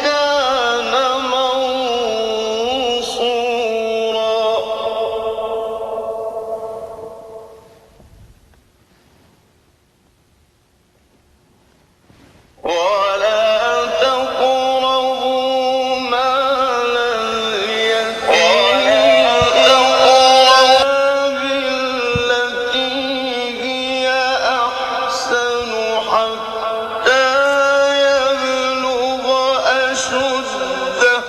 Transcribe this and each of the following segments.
كان منصورا ولا تقربوا مال اليتيم بالتي هي أحسن حتى يبلغ أشده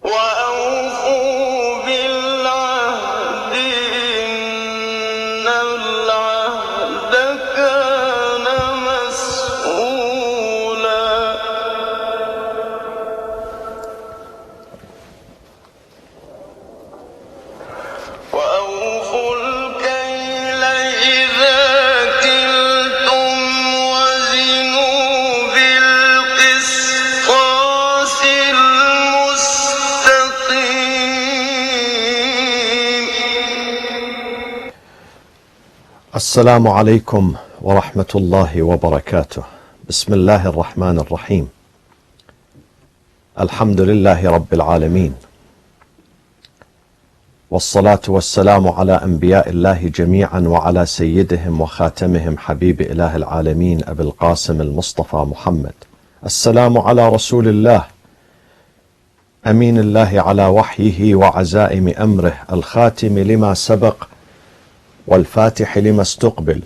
وأوفوا بالعهد إن العهد كان مسؤولا وأوفوا الكيل إذا كلتم وزنوا بالقسطاس المستقيم. السلام عليكم ورحمة الله وبركاته. بسم الله الرحمن الرحيم. الحمد لله رب العالمين، والصلاة والسلام على أنبياء الله جميعا وعلى سيدهم وخاتمهم حبيب إله العالمين أبي القاسم المصطفى محمد. السلام على رسول الله أمين الله على وحيه وعزائم أمره، الخاتم لما سبق والفاتح لما استقبل،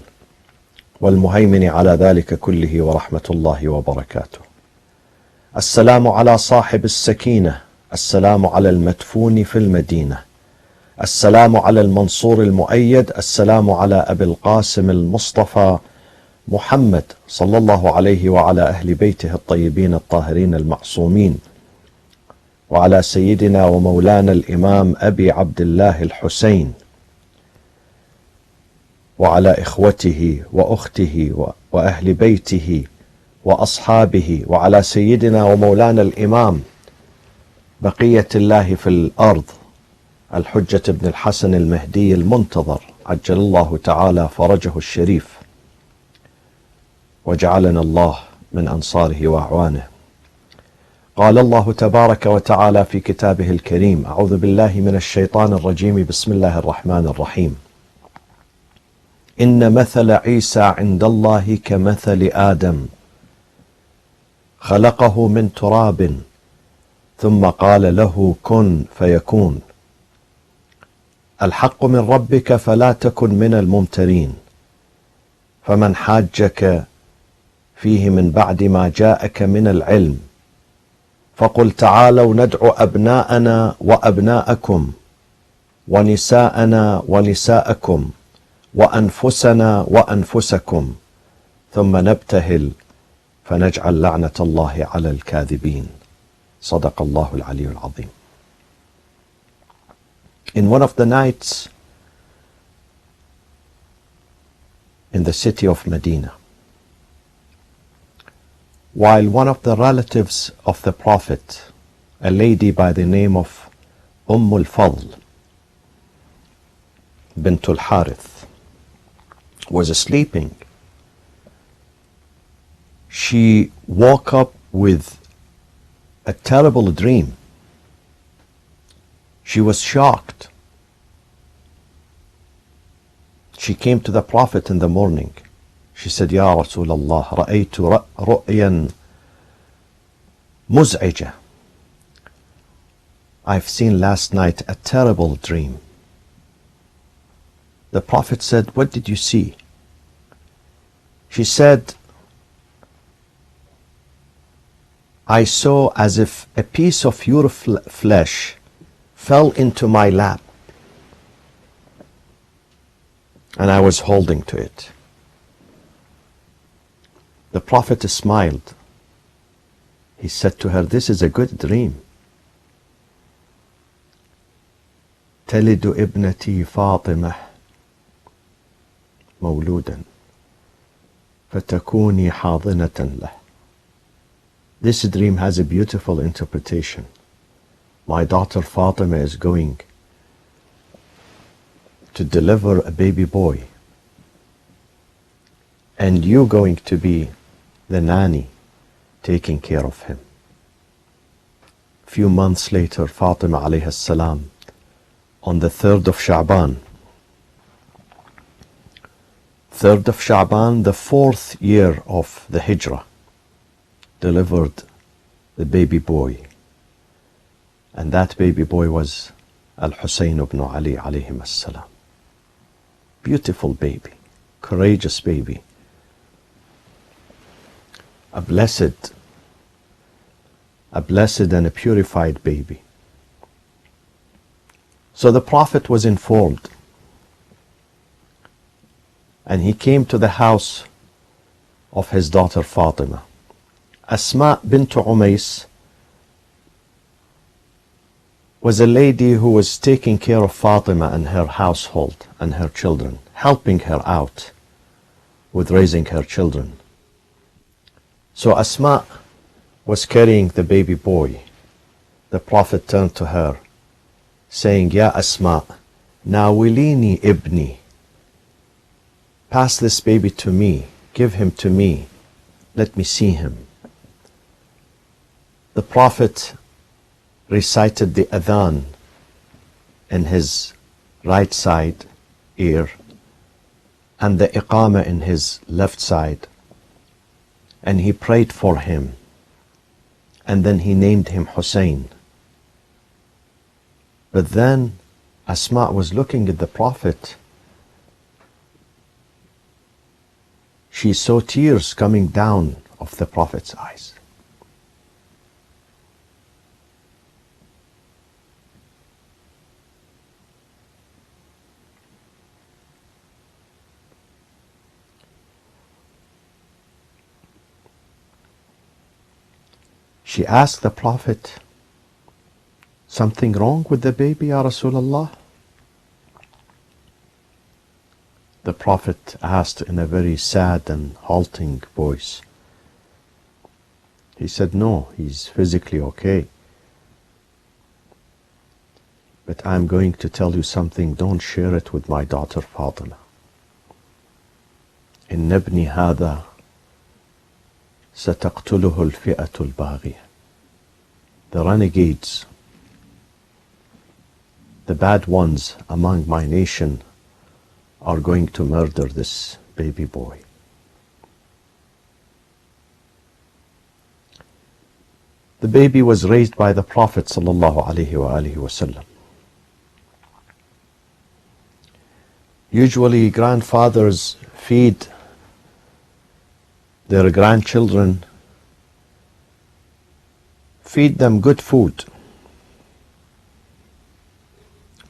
والمهيمن على ذلك كله ورحمة الله وبركاته. السلام على صاحب السكينة، السلام على المدفون في المدينة، السلام على المنصور المؤيد، السلام على أبي القاسم المصطفى محمد صلى الله عليه وعلى أهل بيته الطيبين الطاهرين المعصومين، وعلى سيدنا ومولانا الإمام أبي عبد الله الحسين، وعلى إخوته وأخته وأهل بيته وأصحابه، وعلى سيدنا ومولانا الإمام بقية الله في الأرض الحجة بن الحسن المهدي المنتظر عجل الله تعالى فرجه الشريف، وجعلنا الله من أنصاره وأعوانه. قال الله تبارك وتعالى في كتابه الكريم: أعوذ بالله من الشيطان الرجيم، بسم الله الرحمن الرحيم. إن مثل عيسى عند الله كمثل آدم، خلقه من تراب ثم قال له كن فيكون. الحق من ربك فلا تكن من الممترين، فمن حاجك فيه من بعد ما جاءك من العلم فقل تعالوا ندعو أبناءنا وأبناءكم ونساءنا ونساءكم وأنفسنا وأنفسكم ثم نبتهل فنجعل لعنة الله على الكاذبين. صدق الله العلي العظيم. In one of the nights in the city of Medina, while one of the relatives of the Prophet, a lady by the name of al-Fadl bint al-Harith, was sleeping, she woke up with a terrible dream. She was shocked. She came to the Prophet in the morning. She said, Ya Rasulullah, رأيت رؤيا مزعجة. I've seen last night a terrible dream. The Prophet said, what did you see? She said, I saw as if a piece of your flesh fell into my lap, and I was holding to it. The Prophet smiled. He said to her, this is a good dream. تلد ابنتي فاطمة مولودا فتكوني حاضنة له. This dream has a beautiful interpretation. My daughter Fatima is going to deliver a baby boy, and you going to be the nanny taking care of him. Few months later, Fatima alayhi salam, on the 3rd of Sha'ban, 3rd of Sha'ban, the 4th year of the Hijrah, delivered the baby boy. And that baby boy was Al-Husayn ibn Ali alayhim as-salam. Beautiful baby, courageous baby, a blessed and a purified baby. So the Prophet was informed, and he came to the house of his daughter Fatima. Asma bint Umays was a lady who was taking care of Fatima and her household and her children, helping her out with raising her children. So Asma was carrying the baby boy. The Prophet turned to her, saying, Ya Asma, nawilini ibni. Pass this baby to me, give him to me, let me see him. The Prophet recited the adhan in his right side ear and the iqamah in his left side, and he prayed for him, and then he named him Hussein. But then Asma was looking at the Prophet. She saw tears coming down of the Prophet's eyes. She asked the Prophet, something wrong with the baby, Ya Rasulullah? The Prophet asked in a very sad and halting voice. He said, no, he's physically okay. But I'm going to tell you something, don't share it with my daughter Fatima. إن ابني هذا ستقتله الفئة الباغية. The renegades, the bad ones among my nation, are going to murder this baby boy. The baby was raised by the Prophet sallallahu alaihi wasallam. Usually grandfathers feed their grandchildren, feed them good food,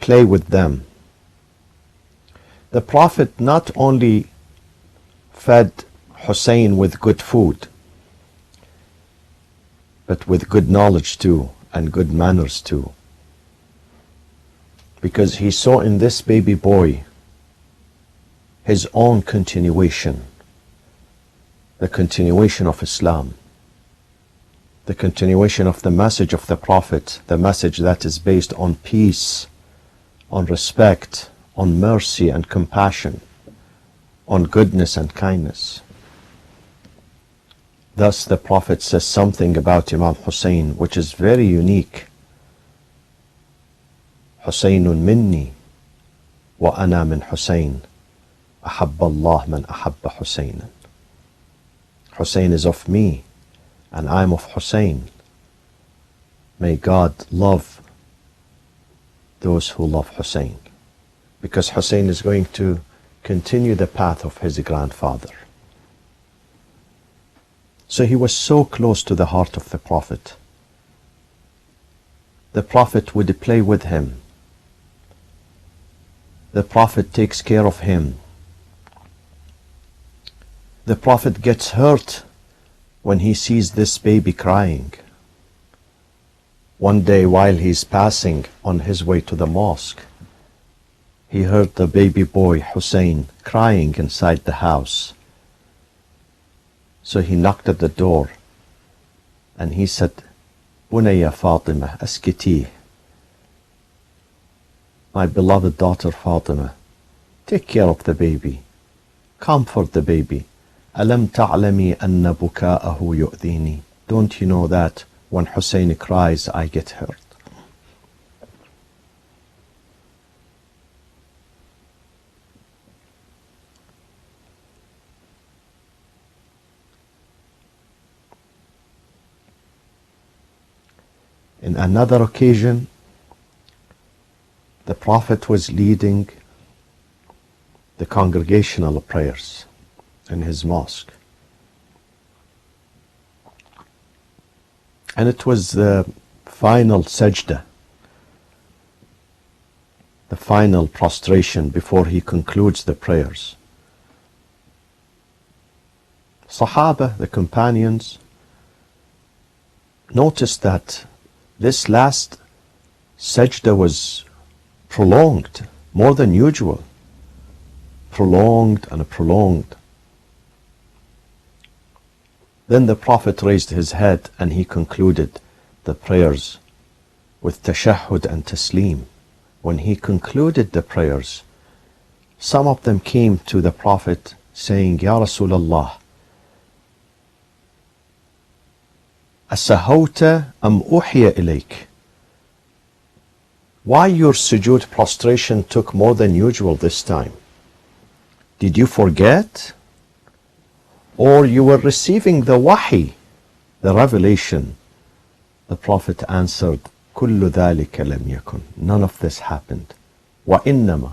play with them. The Prophet not only fed Hussein with good food, but with good knowledge too, and good manners too. Because he saw in this baby boy his own continuation, the continuation of Islam, the continuation of the message of the Prophet, the message that is based on peace, on respect, on mercy and compassion, on goodness and kindness. Thus the Prophet says something about Imam Hussein which is very unique. Husaynun minni wa ana min Hussein. Ahabba Allah man ahabba Husaynan. Hussein is of me, and I am of Hussein. May God love those who love Hussein, because Hussein is going to continue the path of his grandfather. So he was so close to the heart of the Prophet. The Prophet would play with him. The Prophet takes care of him. The Prophet gets hurt when he sees this baby crying. One day while he's passing on his way to the mosque, he heard the baby boy Hussein crying inside the house. So he knocked at the door and he said, Bunayya Fatima, askiti. My beloved daughter Fatima, take care of the baby, comfort the baby, ألم تعلمي أن بكاءه يؤذيني. Don't you know that when Hussein cries, I get hurt? In another occasion, the Prophet was leading the congregational prayers in his mosque. And it was the final sajda, the final prostration before he concludes the prayers. Sahaba, the companions, noticed that this last sajda was prolonged, more than usual. Prolonged and prolonged. Then the Prophet raised his head and he concluded the prayers with tashahhud and taslim. When he concluded the prayers, some of them came to the Prophet saying, Ya Rasulullah, Asahawta am uhiya ilayk. Why your sujood prostration took more than usual this time? Did you forget? Or you were receiving the wahi, the revelation? The Prophet answered, Kullu dhalika lam yakun. None of this happened. Wa innama.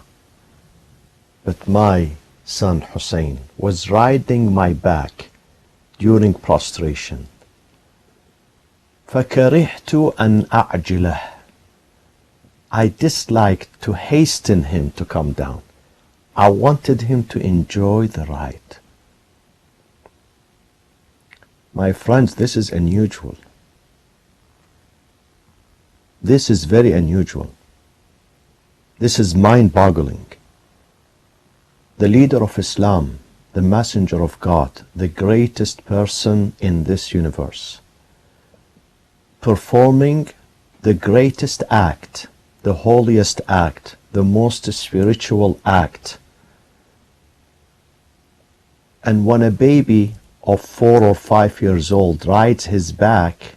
But my son Hussein was riding my back during prostration. فَكَرِهْتُ أَنْ أَعْجِلَهُ. I disliked to hasten him to come down. I wanted him to enjoy the ride. My friends, this is unusual. This is very unusual. This is mind-boggling. The leader of Islam, the messenger of God, the greatest person in this universe, performing the greatest act, the holiest act, the most spiritual act. And when a baby of 4 or 5 years old rides his back,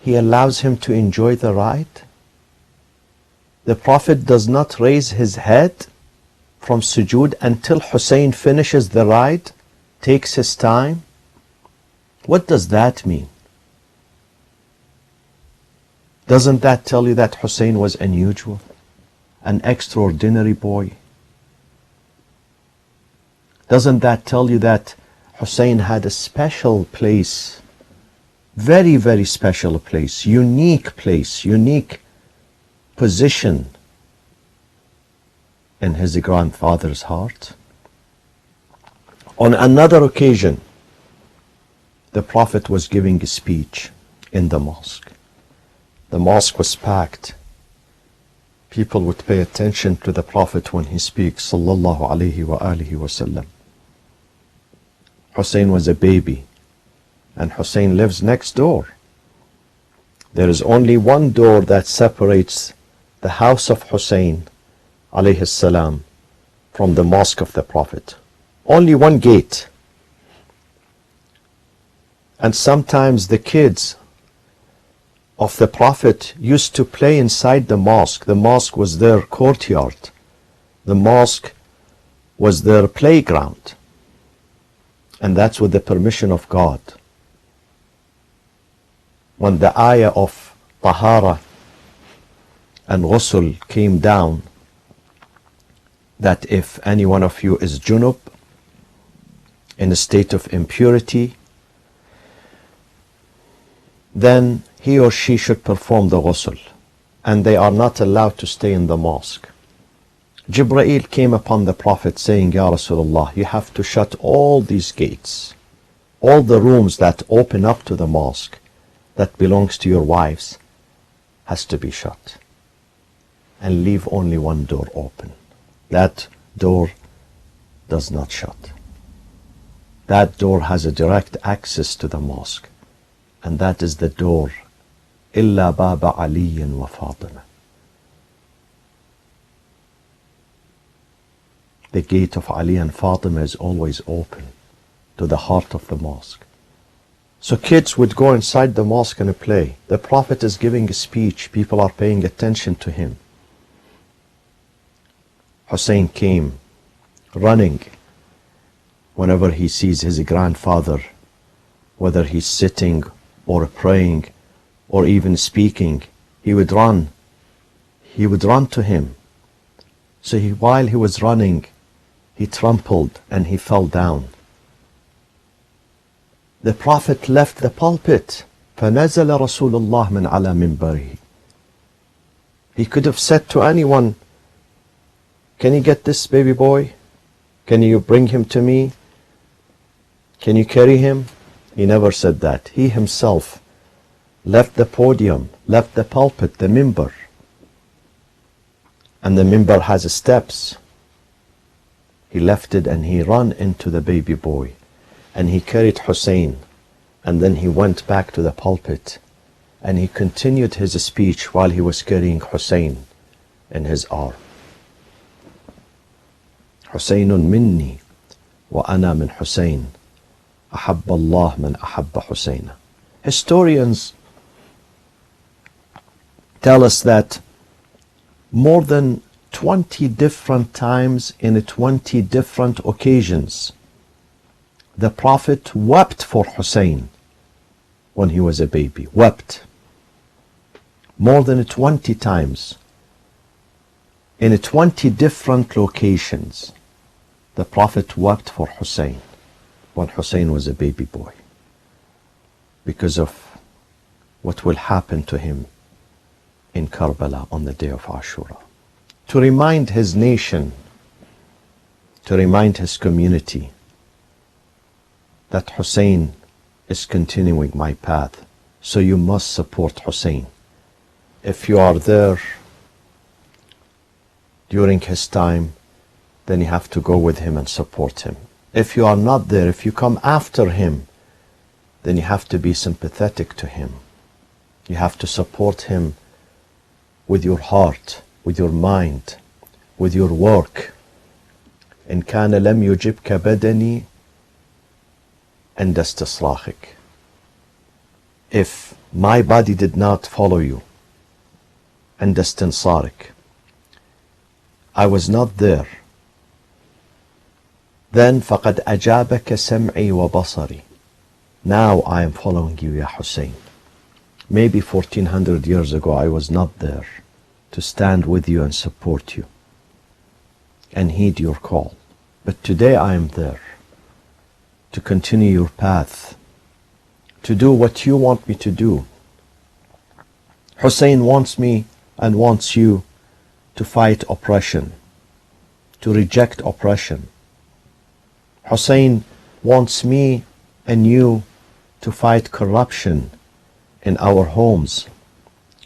he allows him to enjoy the ride. The Prophet does not raise his head from sujood until Hussein finishes the ride, takes his time. What does that mean? Doesn't that tell you that Hussein was unusual, an extraordinary boy? Doesn't that tell you that Hussein had a special place, very, very special place, unique position in his grandfather's heart? On another occasion, the Prophet was giving a speech in the mosque. The mosque was packed. People would pay attention to the Prophet when he speaks, sallallahu alayhi wa alihi wasallam. Hussein was a baby, and Hussein lives next door. There is only one door that separates the house of Hussein alayhi salam from the mosque of the Prophet. Only one gate. And sometimes the kids of the Prophet used to play inside the mosque. The mosque was their courtyard. The mosque was their playground. And that's with the permission of God. When the ayah of Tahara and Ghusl came down, that if any one of you is junub, in a state of impurity, then he or she should perform the ghusl, and they are not allowed to stay in the mosque. Jibreel came upon the Prophet saying, Ya Rasulullah, you have to shut all these gates, all the rooms that open up to the mosque that belongs to your wives has to be shut, and leave only one door open. That door does not shut. That door has a direct access to the mosque, and that is the door إلا باب علي وفاطمة. the gate of Ali and Fatima is always open to the heart of the mosque. So kids would go inside the mosque and play. The Prophet is giving a speech. People are paying attention to him. Hussein came running whenever he sees his grandfather, whether he's sitting or praying or even speaking, he would run. He would run to him. So while he was running, he trampled and he fell down. The Prophet left the pulpit. فَنَزَلَ رَسُولُ اللَّهِ مِنْ عَلَى مِنْبَرِهِ. He could have said to anyone, can you get this baby boy? Can you bring him to me? Can you carry him? He never said that. He himself left the podium, left the pulpit, the minbar. And the minbar has steps. He left it and he ran into the baby boy. And he carried Hussein. And then he went back to the pulpit. And he continued his speech while he was carrying Hussein in his arm. حسين مني وأنا من حسين أحب الله من أحب حسين. Historians tell us that more than 20 different times in 20 different occasions the Prophet wept for Hussein when he was a baby. Wept. More than 20 times in 20 different locations. The Prophet wept for Hussein when Hussein was a baby boy because of what will happen to him in Karbala on the day of Ashura. To remind his nation, to remind his community that Hussein is continuing my path, so you must support Hussein. If you are there during his time, then you have to go with him and support him. If you are not there, if you come after him, then you have to be sympathetic to him. You have to support him with your heart, with your mind, with your work. إن كان لم يجبك بدني عند استصراخك. If my body did not follow you عند استنصارك, I was not there, then فقد أجابك سمعي وبصري. Now I am following you, Ya Hussein. Maybe 1400 years ago I was not there to stand with you and support you and heed your call. But today I am there to continue your path, to do what you want me to do. Hussein wants me and wants you to fight oppression, to reject oppression. Hussein wants me and you to fight corruption in our homes,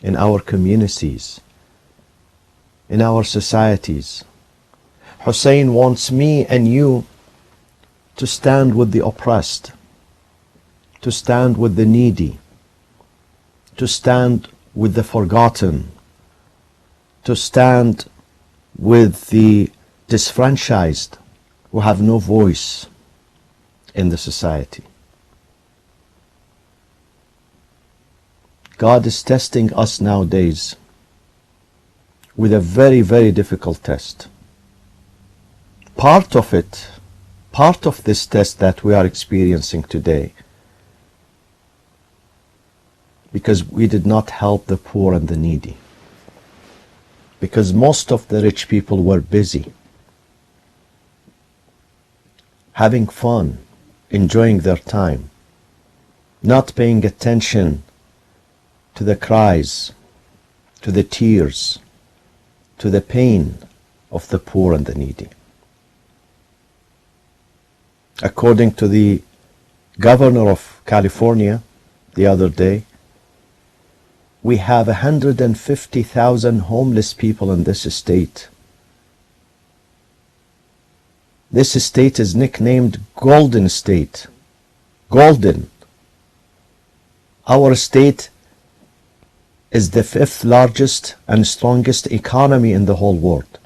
in our communities, in our societies. Hussein wants me and you to stand with the oppressed, to stand with the needy, to stand with the forgotten, to stand with the disfranchised who have no voice in the society. God is testing us nowadays with a very, very difficult test. Part of this test that we are experiencing today, because we did not help the poor and the needy, because most of the rich people were busy having fun, enjoying their time, not paying attention to the cries, to the tears, to the pain of the poor and the needy. According to the governor of California the other day, we have 150,000 homeless people in this state. This state is nicknamed Golden State. Golden. Our state is the 5th largest and strongest economy in the whole world.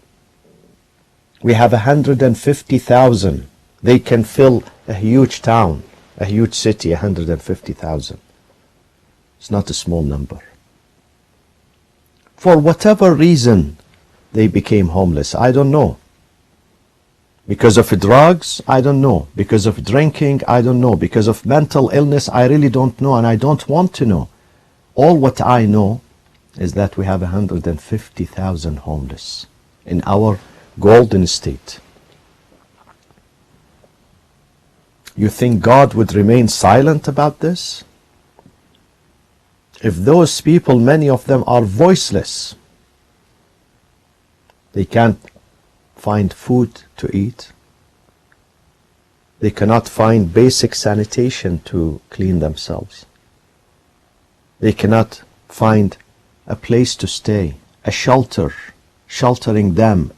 We have 150,000. They can fill a huge town, a huge city, 150,000. It's not a small number. For whatever reason, they became homeless. I don't know. Because of drugs? I don't know. Because of drinking? I don't know. Because of mental illness? I really don't know, and I don't want to know. All what I know is that we have 150,000 homeless in our golden state. You think God would remain silent about this? If those people, many of them are voiceless, they can't find food to eat, they cannot find basic sanitation to clean themselves, they cannot find a place to stay, a shelter, sheltering them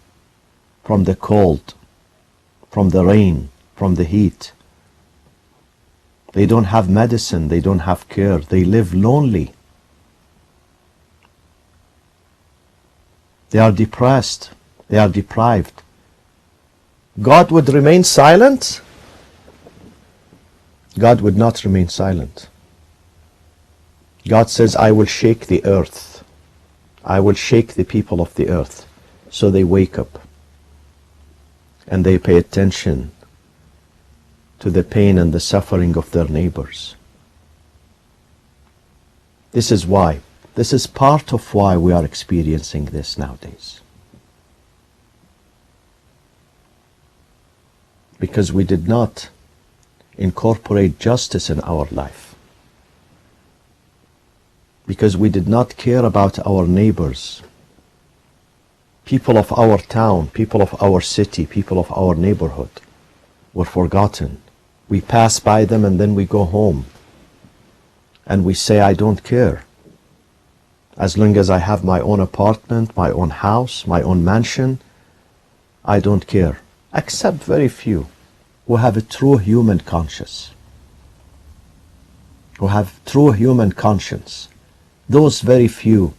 from the cold, from the rain, from the heat. They don't have medicine, they don't have care, they live lonely. They are depressed, they are deprived. God would remain silent? God would not remain silent. God says, I will shake the earth. I will shake the people of the earth. So they wake up and they pay attention to the pain and the suffering of their neighbors. This is why. This is part of why we are experiencing this nowadays. Because we did not incorporate justice in our life. Because we did not care about our neighbors. People of our town, people of our city, people of our neighborhood were forgotten. We pass by them and then we go home. And we say, I don't care. As long as I have my own apartment, my own house, my own mansion, I don't care. Except very few who have a true human conscience. Who have true human conscience. Those very few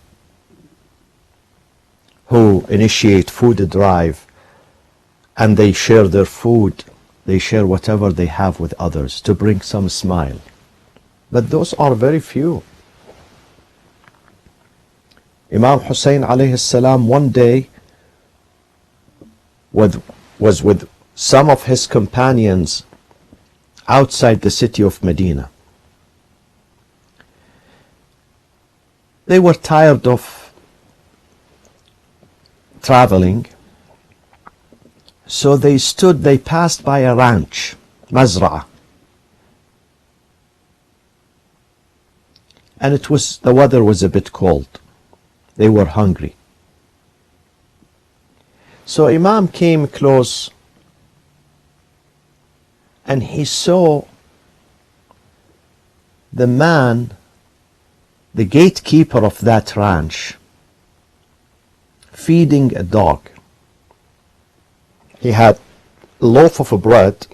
who initiate food drive and they share their food, they share whatever they have with others to bring some smile. But those are very few. Imam Hussein alayhi salam one day was with some of his companions outside the city of Medina. They were tired of traveling, so they passed by a ranch, Mazra'a. And the weather was a bit cold. They were hungry. So Imam came close and he saw the man, the gatekeeper of that ranch, feeding a dog. He had a loaf of bread,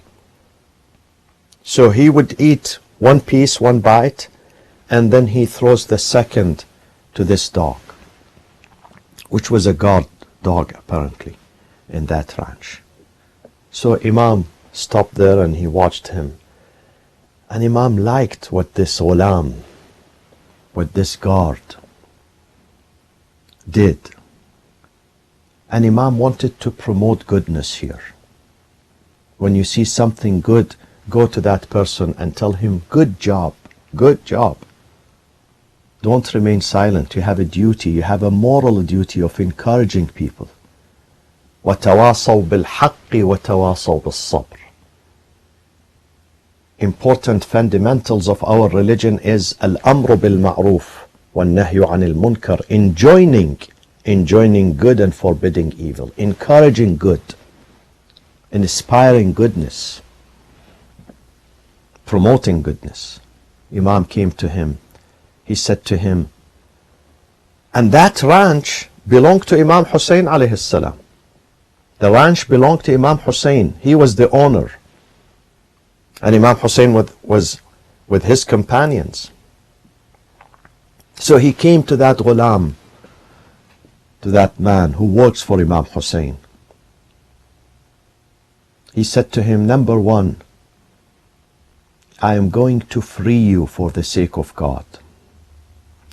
so he would eat one piece, one bite, and then he throws the second to this dog, which was a guard dog apparently in that ranch. So Imam stopped there and he watched him. And Imam liked what this ghulam, what this guard did. And Imam wanted to promote goodness here. When you see something good, go to that person and tell him, good job, good job. Don't remain silent. You have a duty, you have a moral duty of encouraging people. وَتَوَاصَوْا بِالْحَقِّ وَتَوَاصَوْا بِالصَّبْرِ. Important fundamentals of our religion is al-amru bil-ma'ruf wal-nahyu anil munkar, enjoining good and forbidding evil, encouraging good, inspiring goodness, promoting goodness. Imam came to him. He said to him, and that ranch belonged to Imam Hussein alayhi salam. The ranch belonged to Imam Hussein. He was the owner. And Imam Hussein was with his companions. So he came to that ghulam, to that man who works for Imam Hussein. He said to him, number one, I am going to free you for the sake of God.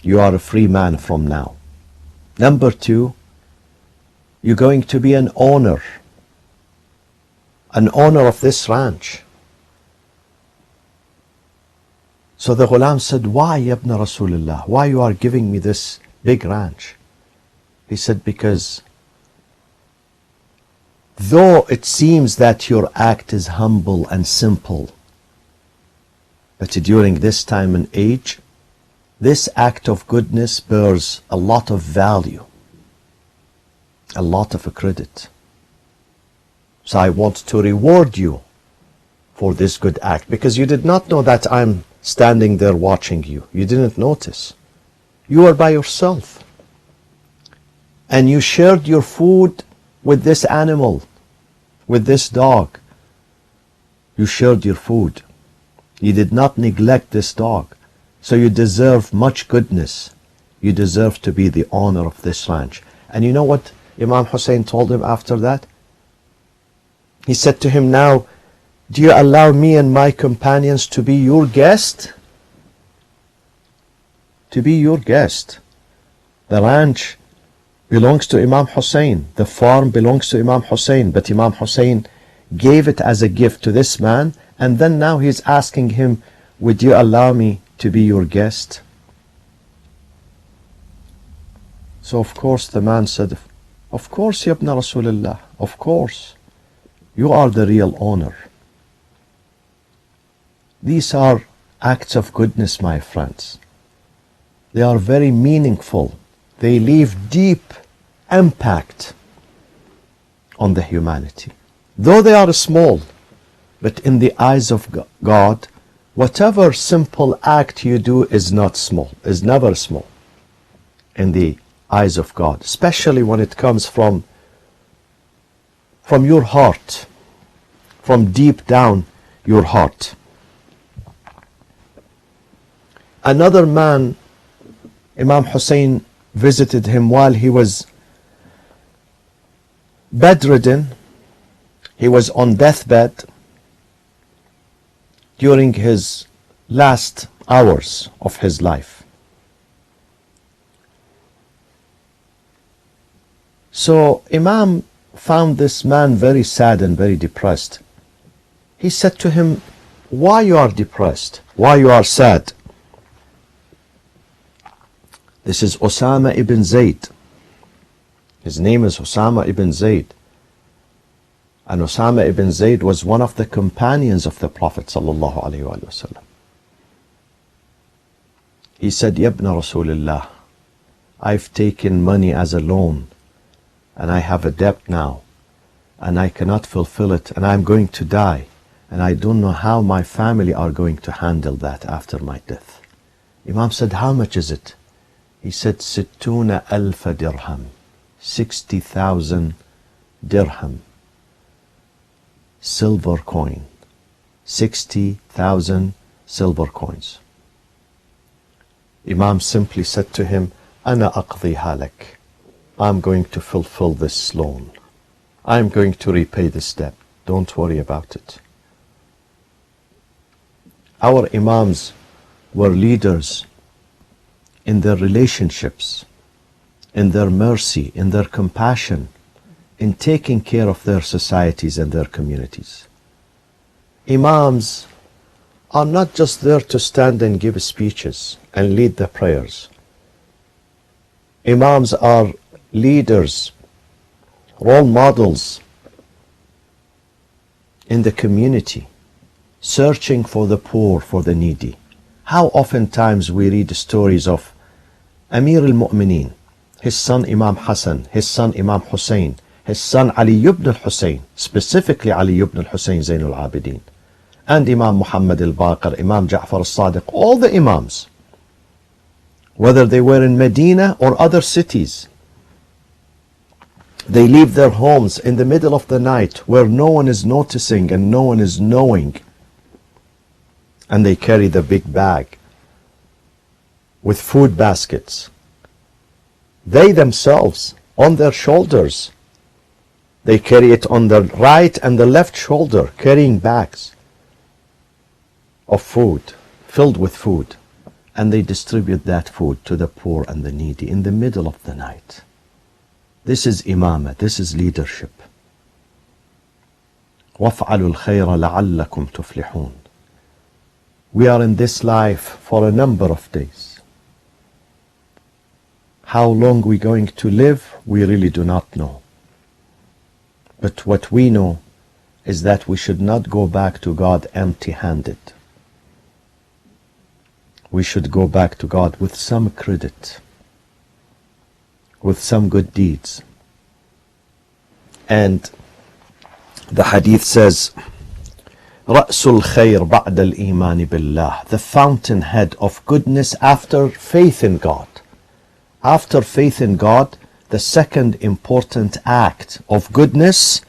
You are a free man from now. Number two, you're going to be an owner of this ranch. So the ghulam said, why, Ibn Rasulullah? Why you are giving me this big ranch? He said, because though it seems that your act is humble and simple, but during this time and age, this act of goodness bears a lot of value, a lot of credit. So I want to reward you for this good act, because you did not know that I'm standing there watching you. You didn't notice. You were by yourself. And you shared your food with this animal, with this dog. You shared your food. You did not neglect this dog. So you deserve much goodness. You deserve to be the owner of this ranch. And you know what Imam Hussein told him after that? He said to him, now, do you allow me and my companions to be your guest? To be your guest. The ranch belongs to Imam Hussein. The farm belongs to Imam Hussein. But Imam Hussein gave it as a gift to this man. And then now he's asking him, would you allow me to be your guest? So of course the man said, of course, Ya Ibn Rasulullah, of course. You are the real owner. These are acts of goodness, my friends. They are very meaningful. They leave deep impact on the humanity. Though they are small, but in the eyes of God, whatever simple act you do is not small, is never small in the eyes of God, especially when it comes from your heart, from deep down your heart. Another man, Imam Hussein visited him while he was bedridden. He was on deathbed during his last hours of his life. So Imam found this man very sad and very depressed. He said to him, why you are depressed? Why you are sad? This is Osama ibn Zayd. His name is Osama ibn Zayd. And Osama ibn Zayd was one of the companions of the Prophet sallallahu alaihi wasallam. He said, Ya Ibn Rasulullah, I've taken money as a loan, and I have a debt now, and I cannot fulfill it, and I'm going to die, and I don't know how my family are going to handle that after my death. Imam said, how much is it? He said, 60,000 dirham, 60,000 dirham, silver coin, 60,000 silver coins. Imam simply said to him, Ana aqdiha lak. I'm going to fulfill this loan. I'm going to repay this debt. Don't worry about it. Our Imams were leaders in their relationships, in their mercy, in their compassion, in taking care of their societies and their communities. Imams are not just there to stand and give speeches and lead the prayers. Imams are leaders, role models in the community, searching for the poor, for the needy. How oftentimes we read stories of Amir al-Mu'mineen, his son Imam Hassan, his son Imam Hussein, his son Ali ibn al-Hussein, specifically Ali ibn al-Hussein Zain al-Abidin, and Imam Muhammad al-Baqir, Imam Ja'far al-Sadiq, all the Imams, whether they were in Medina or other cities. They leave their homes in the middle of the night where no one is noticing and no one is knowing, and they carry the big bag with food baskets. They themselves, on their shoulders, They carry it on the right and the left shoulder, carrying bags of food, filled with food. And they distribute that food to the poor and the needy in the middle of the night. This is imamah, this is leadership. وَافْعَلُوا الْخَيْرَ لَعَلَّكُمْ تُفْلِحُونَ. We are in this life for a number of days. How long we're going to live, we really do not know. But what we know is that we should not go back to God empty-handed. We should go back to God with some credit, with some good deeds. And the hadith says, رَأْسُ الْخَيْرِ بَعْدَ الْإِيمَانِ بِاللَّهِ. The fountainhead of goodness after faith in God. After faith in God, the second important act of goodness,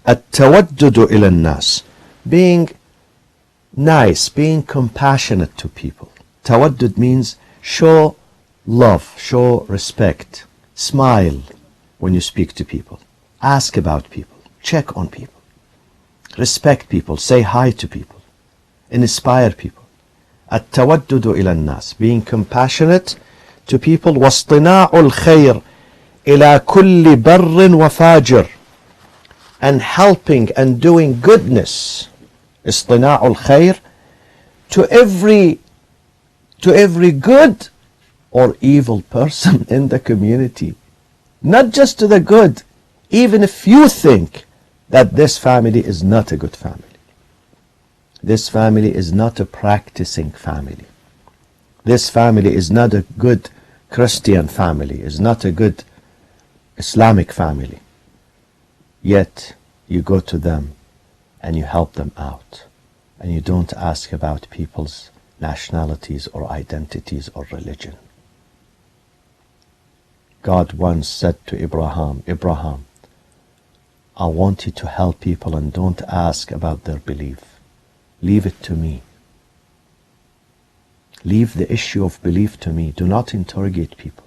التودد إلى الناس. Being nice, being compassionate to people. Tawaddud means show love, show respect, smile when you speak to people, ask about people, check on people, respect people, say hi to people, inspire people. التودد إلى الناس, being compassionate to people. واصطناع الخير إلى كل بر وفاجر, and helping and doing goodness. اصطناع الخير to every good or evil person in the community. Not just to the good, even if you think that this family is not a good family. This family is not a practicing family. This family is not a good Christian family, is not a good Islamic family. Yet you go to them and you help them out, and you don't ask about people's nationalities or identities or religion. God once said to Abraham, I want you to help people and don't ask about their belief. Leave it to me. Leave the issue of belief to me. Do not interrogate people.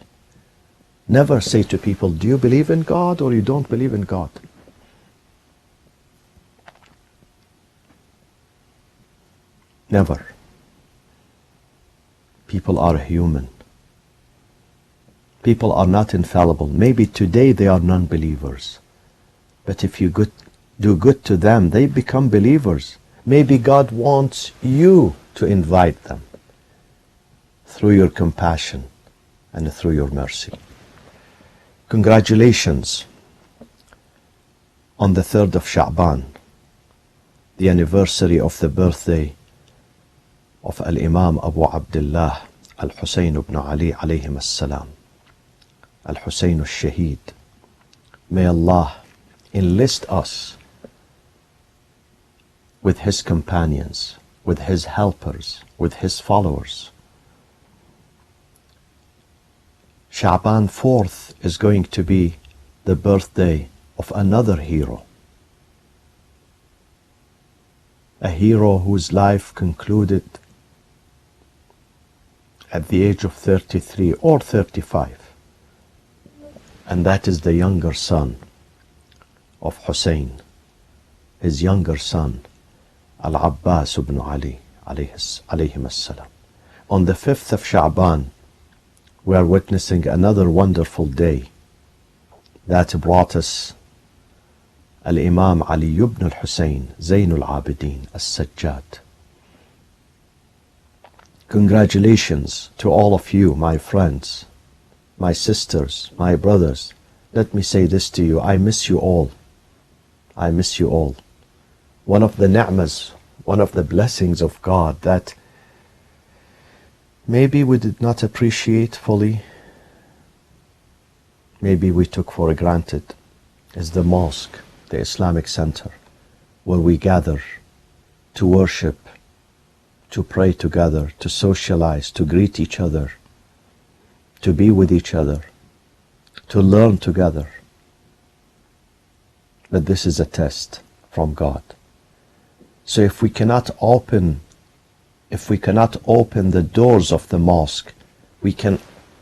Never say to people, do you believe in God or you don't believe in God? Never. People are human. People are not infallible. Maybe today they are non-believers. But if you do good to them, they become believers. Maybe God wants you to invite them through your compassion and through your mercy. Congratulations on the 3rd of Sha'ban, the anniversary of the birthday of Al-Imam Abu Abdullah Al-Husayn ibn Ali alayhim as-salam, Al-Husayn al-Shaheed. May Allah enlist us with his companions, with his helpers, with his followers. Sha'ban 4th is going to be the birthday of another hero. A hero whose life concluded at the age of 33 or 35. And that is the younger son of Hussein, his younger son, Al-Abbas ibn Ali, alayhim as-salam. On the 5th of Sha'ban, we are witnessing another wonderful day that brought us Al-Imam Ali ibn al-Hussein, Zayn al-Abidin, as-Sajjad. Congratulations to all of you, my friends, my sisters, my brothers. Let me say this to you, I miss you all. I miss you all. One of the ni'mas, one of the blessings of God that maybe we did not appreciate fully, maybe we took for granted, is the mosque, the Islamic center, where we gather to worship, to pray together, to socialize, to greet each other, to be with each other, to learn together. But this is a test from God. So if we cannot open the doors of the mosque, we can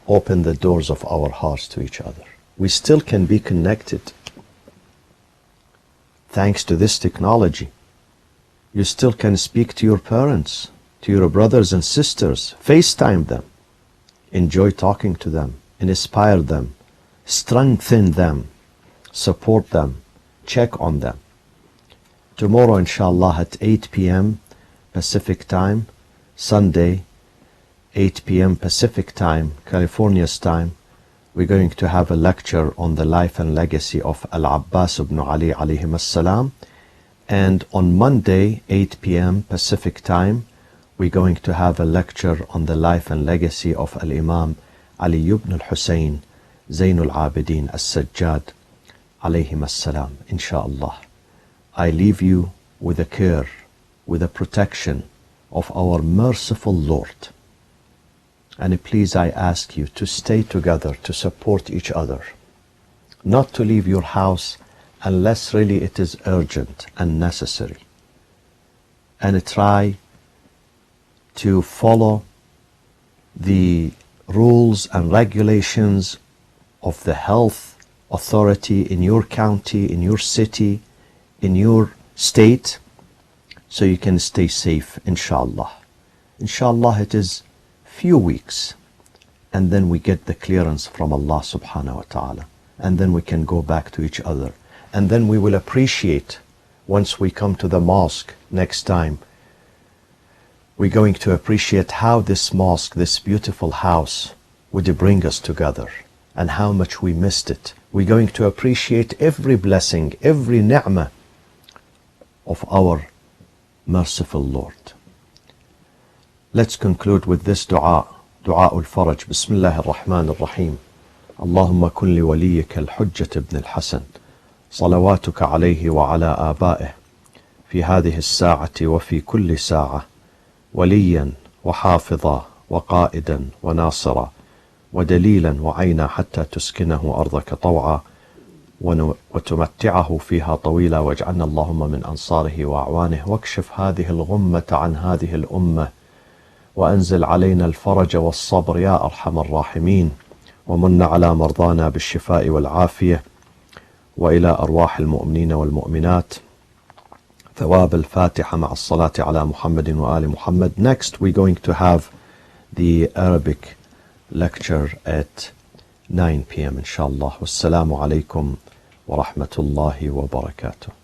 open the doors of our hearts to each other. We still can be connected. thanks to this technology. You still can speak to your parents, to your brothers and sisters, FaceTime them, enjoy talking to them, inspire them, strengthen them, support them, check on them. Tomorrow, inshallah, at 8 p.m. Pacific time, Sunday, 8 p.m. Pacific time, California's time, we're going to have a lecture on the life and legacy of Al-Abbas ibn Ali alayhim as-salam. And on Monday, 8 p.m. Pacific time, we're going to have a lecture on the life and legacy of Al-Imam Ali ibn al-Hussein, Zainul Abidin as-Sajjad, alayhim as-salam, inshallah. I leave you with the care, with the protection of our merciful Lord. And please, I ask you to stay together, to support each other, not to leave your house unless really it is urgent and necessary. And try to follow the rules and regulations of the health authority in your county, in your city, in your state, so you can stay safe, inshallah. Inshallah, it is few weeks, and then we get the clearance from Allah subhanahu wa ta'ala, and then we can go back to each other, and then we will appreciate, once we come to the mosque next time, we're going to appreciate how this mosque, this beautiful house, would bring us together, and how much we missed it. We're going to appreciate every blessing, every ni'mah of our merciful Lord. Let's conclude with this dua, دعاء الفرج. بسم الله الرحمن الرحيم. اللهم كن لوليك الحجة ابن الحسن صلواتك عليه وعلى آبائه في هذه الساعة وفي كل ساعة وليا وحافظا وقائدا وناصرا ودليلا وعينا حتى تسكنه أرضك طوعا وتمتعه فيها طويلا واجعلنا اللهم من أنصاره وأعوانه واكشف هذه الغمة عن هذه الأمة وأنزل علينا الفرج والصبر يا أرحم الراحمين ومن على مرضانا بالشفاء والعافية وإلى أرواح المؤمنين والمؤمنات ثواب الفاتحة مع الصلاة على محمد وآل محمد. Next we're going to have the Arabic lecture at 9 p.m. inshallah. Wassalamu alaikum wa rahmatullahi wa barakatuh.